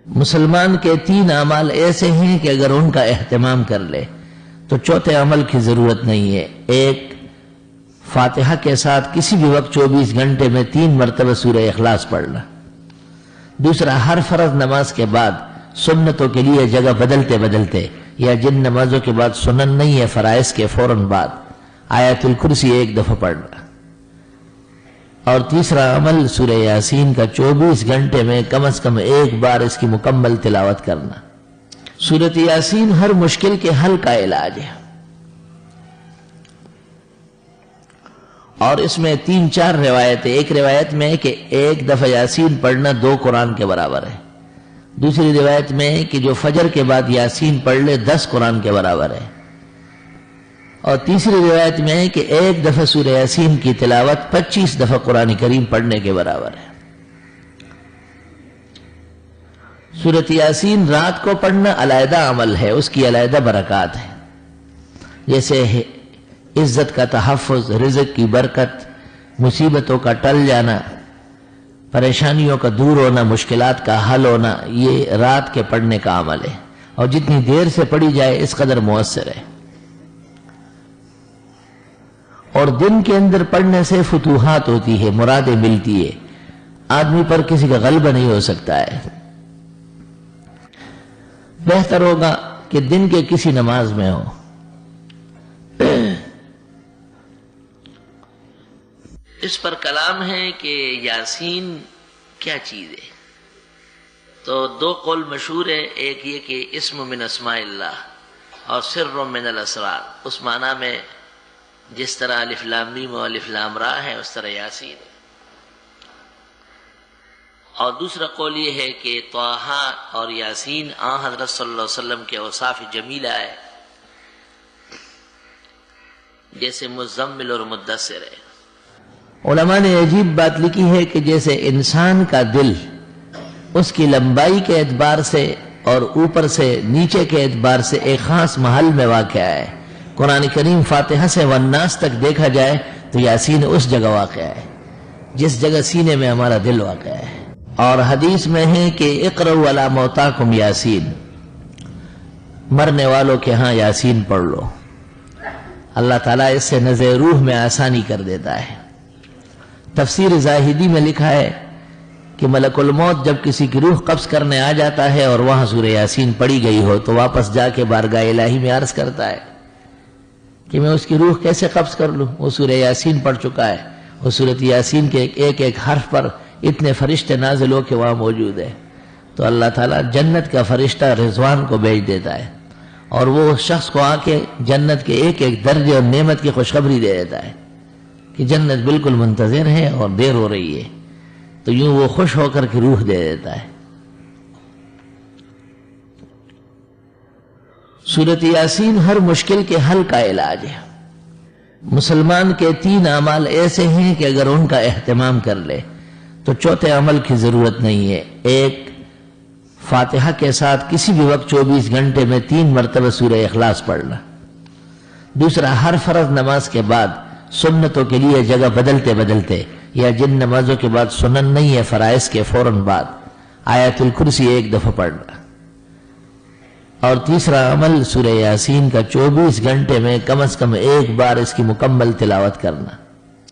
مسلمان کے 3 اعمال ایسے ہیں کہ اگر ان کا اہتمام کر لے تو چوتھے عمل کی ضرورت نہیں ہے۔ ایک، فاتحہ کے ساتھ کسی بھی وقت 24 گھنٹے میں 3 مرتبہ سورہ اخلاص پڑھنا۔ دوسرا، ہر فرض نماز کے بعد سنتوں کے لیے جگہ بدلتے بدلتے یا جن نمازوں کے بعد سنن نہیں ہے فرائض کے فوراً بعد آیت الکرسی 1 دفعہ پڑھنا۔ اور تیسرا عمل سورہ یاسین کا 24 گھنٹے میں کم از کم 1 بار اس کی مکمل تلاوت کرنا۔ سورۃ یاسین ہر مشکل کے حل کا علاج ہے، اور اس میں 3-4 روایتیں۔ ایک روایت میں ہے کہ 1 دفعہ یاسین پڑھنا 2 قرآن کے برابر ہے۔ دوسری روایت میں ہے کہ جو فجر کے بعد یاسین پڑھ لے 10 قرآن کے برابر ہے۔ اور تیسری روایت میں ہے کہ 1 دفعہ سورہ یاسین کی تلاوت 25 دفعہ قرآن کریم پڑھنے کے برابر ہے۔ سورۃ یاسین رات کو پڑھنا علیحدہ عمل ہے، اس کی علیحدہ برکات ہے، جیسے عزت کا تحفظ، رزق کی برکت، مصیبتوں کا ٹل جانا، پریشانیوں کا دور ہونا، مشکلات کا حل ہونا، یہ رات کے پڑھنے کا عمل ہے، اور جتنی دیر سے پڑھی جائے اس قدر مؤثر ہے۔ اور دن کے اندر پڑھنے سے فتوحات ہوتی ہے، مرادیں ملتی ہے، آدمی پر کسی کا غلبہ نہیں ہو سکتا ہے۔ بہتر ہوگا کہ دن کے کسی نماز میں ہو۔ اس پر کلام ہے کہ یاسین کیا چیز ہے، تو 2 قول مشہور ہے۔ ایک یہ کہ اسم من اسماء اللہ اور سر من الاسرار، اس معنی میں جس طرح الف لام میم و الف لام را ہے اس طرح یاسین ہے۔ اور دوسرا قول یہ ہے کہ طٰہٰ اور یاسین حضرت صلی اللہ علیہ وسلم کے اوصاف جمیلہ ہے، جیسے مزمل اور مدثر ہے۔ علماء نے عجیب بات لکھی ہے کہ جیسے انسان کا دل اس کی لمبائی کے اعتبار سے اور اوپر سے نیچے کے اعتبار سے ایک خاص محل میں واقع ہے، قرآن کریم فاتحہ سے والناس تک دیکھا جائے تو یاسین اس جگہ واقع ہے جس جگہ سینے میں ہمارا دل واقع ہے۔ اور حدیث میں ہے کہ اقرؤوا علی موتاکم یاسین، مرنے والوں کے ہاں یاسین پڑھ لو، اللہ تعالیٰ اس سے نزع روح میں آسانی کر دیتا ہے۔ تفسیر زاہدی میں لکھا ہے کہ ملک الموت جب کسی کی روح قبض کرنے آ جاتا ہے اور وہاں سورہ یاسین پڑھی گئی ہو تو واپس جا کے بارگاہ الہی میں عرض کرتا ہے کہ میں اس کی روح کیسے قبض کر لوں، وہ سورہ یاسین پڑھ چکا ہے۔ وہ سورۃ یاسین کے ایک ایک حرف پر اتنے فرشتے نازل ہو کے وہاں موجود ہے، تو اللہ تعالیٰ جنت کا فرشتہ رضوان کو بھیج دیتا ہے، اور وہ شخص کو آ کے جنت کے ایک ایک درجے اور نعمت کی خوشخبری دے دیتا ہے کہ جنت بالکل منتظر ہے اور دیر ہو رہی ہے، تو یوں وہ خوش ہو کر کے روح دے دیتا ہے۔ سورۃ یاسین ہر مشکل کے حل کا علاج ہے۔ مسلمان کے 3 اعمال ایسے ہیں کہ اگر ان کا اہتمام کر لے تو چوتھے عمل کی ضرورت نہیں ہے۔ ایک، فاتحہ کے ساتھ کسی بھی وقت 24 گھنٹے میں 3 مرتبہ سورہ اخلاص پڑھنا۔ دوسرا، ہر فرض نماز کے بعد سنتوں کے لیے جگہ بدلتے بدلتے یا جن نمازوں کے بعد سنن نہیں ہے فرائض کے فوراً بعد آیت الکرسی 1 دفعہ پڑھنا۔ اور تیسرا عمل سورہ یاسین کا 24 گھنٹے میں کم از کم 1 بار اس کی مکمل تلاوت کرنا۔